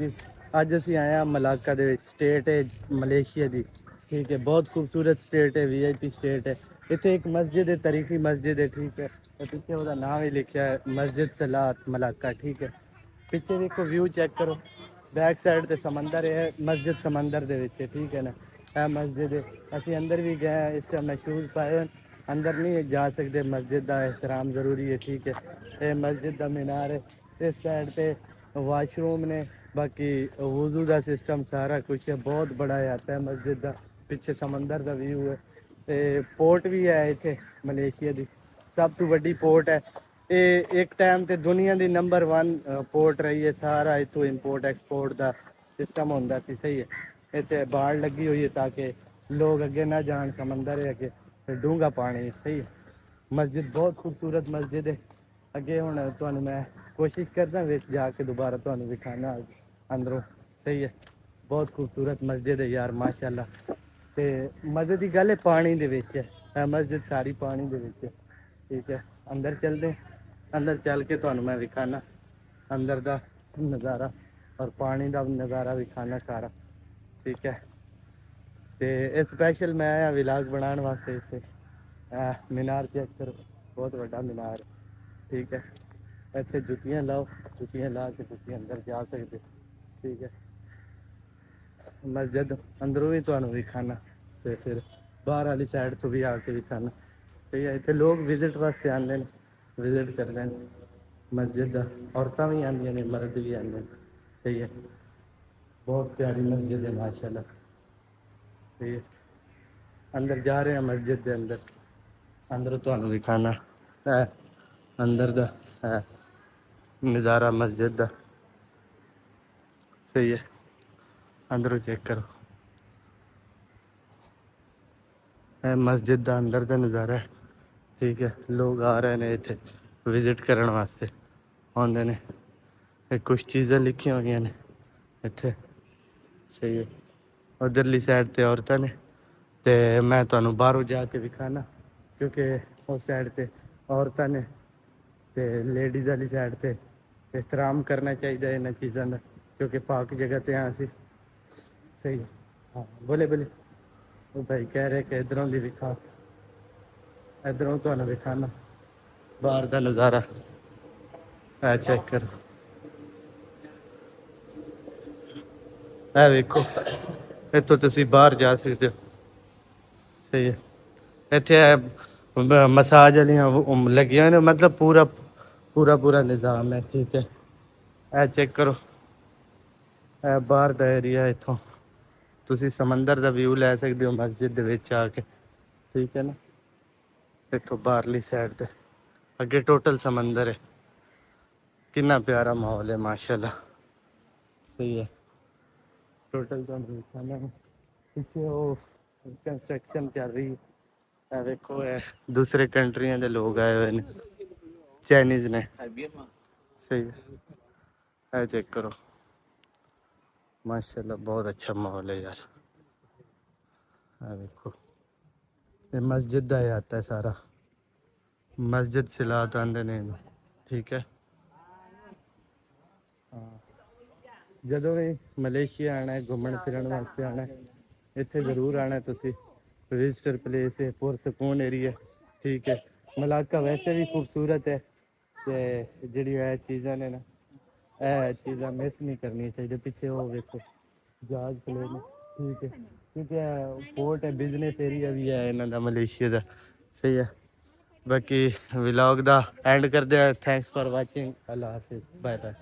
जी, अज असी आए हैं मलाका दे विच, स्टेट है मलेशिया दी। ठीक है, बहुत खूबसूरत स्टेट है, VIP स्टेट है। इत्थे एक मस्जिद है, तारीखी मस्जिद है। ठीक है, तो पीछे उसका नाम ही लिखा है, मस्जिद सलात मलाका। ठीक है, पीछे देखो व्यू चेक करो, बैक साइड ते समंदर है, मस्जिद समंदर दे विच है। ठीक है ना, यह मस्जिद है। असी अंदर भी गए हैं, इस टाइम मैं शूज़ पाए हैं, अंदर नहीं जा सकते, मस्जिद का एहतराम ज़रूरी है। ठीक है, ये मस्जिद का मीनार है, इस साइड पे वाशरूम ने, बाकी वजू का सिस्टम सारा कुछ है, बहुत बड़ा आता है मस्जिद का। पिछे समंदर का व्यू है, तो पोर्ट भी है इतने मलेशिया की, सब तो वड्डी पोर्ट है। ये एक टाइम ते दुनिया की नंबर 1 पोर्ट रही है। सारा इतों इंपोर्ट एक्सपोर्ट का सिस्टम होंदा सी। सही है, इतने बाड़ लगी हुई है ताकि लोग अगे ना जान, समंदर है अगे, डूंगा पानी। सही है, मस्जिद बहुत खूबसूरत मस्जिद है। अगे हुण तुहानूं मैं कोशिश करदा विच जाके दोबारा तुहानूं दिखाना अंदरों। सही है, बहुत खूबसूरत मस्जिद है यार, माशाअल्लाह। ते मस्जिद की गल है पानी दे विच है, मस्जिद सारी पानी दे विच है। ठीक है, अंदर चलते, अंदर चल के तुहानूं मैं दिखाना अंदर दा नज़ारा और पानी दा नज़ारा दिखाना सारा। ठीक है, तो स्पैशल मैं आया विलाग बनाने वास्ते। इत्थे मीनार चेक करो, बहुत बड़ा मीनार है। ठीक है, इत्थे जुत्तियां लाओ, जुत्तियां ला के तुसीं अंदर जा सकते। ठीक है, मस्जिद अंदरों भी तुहानूं दिखाना, तो फिर बाहर वाली साइड तो भी आके दिखाना। ठीक है, इत्थे लोग विजिट वास्ते आते हैं, विजिट करते हैं मस्जिद का। औरतां भी आंदियां ने, मर्द भी आते हैं। सही है, बहुत प्यारी मस्जिद है माशाल्लाह। ठीक है, अंदर जा रहे हैं मस्जिद के अंदर, अंदर तुहानूं दिखाना है अंदर दा है नज़ारा मस्जिद का। सही है, अंदरों चेक करो, है मस्जिद का अंदर का नज़ारा है। ठीक है, लोग आ रहे हैं इत्थे विजिट करने वास्ते आते हैं। कुछ चीज़ें लिखी हुई ने इत्थे। सही है, उधरली साइड ते औरतां ने, ते मैं तुहानूं बाहरों जाके दिखाना, क्योंकि उस साइड ते औरतां ने, ते लेडीज़ वाली साइड ते एहतराम करना चाहिए इन्हां चीज़ों का, क्योंकि पाक जगह ते हाँ असीं। सही है, हाँ बोले बोले, वो भाई कह रहे कि इधरों भी दिखा, इधरों तुहानूं दिखाना बाहर का नज़ारा है। चेक करो, है वेखो, इत्थों तुसीं बाहर जा सकते हो। सही है, इत्थे मसाज वालियां लगियां ने, मतलब पूरा पूरा पूरा निज़ाम है। ठीक है, ए चेक करो, ए बाहर दा एरिया, इत्थों तुसीं समंदर दा व्यू लै सकदे हो मस्जिद दे विच आके। ठीक है ना, इत्थों बाहरली साइड ते अगे टोटल समंदर है। कितना प्यारा माहौल है माशाल्लाह। सही है, टोटल तो दिखाना है। पीछे वो कंस्ट्रक्शन चल रही है, देखो है दूसरे कंट्रियां के लोग आए हुए हैं, चाइनीज ने। सही है, चेक करो, माशाल्लाह बहुत अच्छा माहौल है यार। देखो, ये मस्जिद का आता है सारा, मस्जिद सिलात आंदे ने। ठीक है, हाँ, ਜਦੋਂ ਵੀ ਮਲੇਸ਼ੀਆ ਆਣਾ ਹੈ, घूमन फिरन वास्ते आना है, इत्थे जरूर आना है तुसी। विजिटर प्लेस है, पुरसकून एरिया। ठीक है, मलाका वैसे भी खूबसूरत है, तो जी चीज़ा ने ना, यह चीज़ा मिस नहीं करनी चाहिए। पिछे वो देखो जहाज खड़े ने। ठीक है, क्योंकि पोर्ट है, बिजनेस एरिया भी है इन्हों का मलेशिया का। सही है, बाकी व्लॉग का एंड करते हैं। थैंक्स फॉर वाचिंग, अल्लाह हाफिज़, बाय बाय।